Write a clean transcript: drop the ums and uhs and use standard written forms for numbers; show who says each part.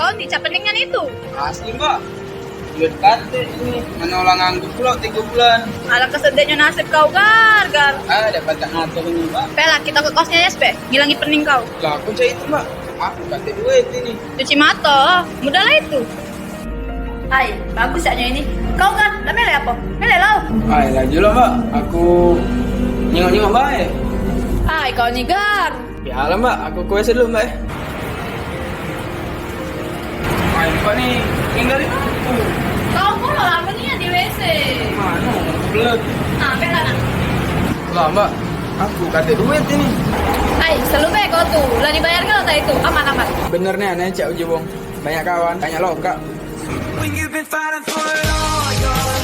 Speaker 1: kau nih, capeningan itu.
Speaker 2: Asli mbak. Duit kate ini. Mana orang nganggur pula 3 bulan.
Speaker 1: Alah kesedihnya nasib kau, Gar.
Speaker 2: Dapat tak ngatur ini mbak.
Speaker 1: Pela, kita ke kosnya Yespe, ngilangi pening kau.
Speaker 2: Lah aku cari itu mbak. Aku kate duit ini.
Speaker 1: Cuci mata, mudah lah itu. Hai, bagus ya ini. Kau kan, dah mele apa? Mele lau.
Speaker 2: Laju lah mbak. Aku nyengok-nyengok baik.
Speaker 1: Hai, kau nih Gar.
Speaker 2: Ya lah mbak. Aku kues dulu mbak. Mbak nih tinggal di mana?
Speaker 1: Kau mau lama nih ya di WC.
Speaker 2: Mana? Belum.
Speaker 1: Nah, pela nak.
Speaker 2: Lah mbak. Aku kate duit ini.
Speaker 1: Hai, selalu baik kau tuh. Lah dibayar kalau tak itu, aman.
Speaker 2: Bener nih aneh cak uji bong. Banyak kawan, banyak lokak.
Speaker 3: When you've been fighting for it all your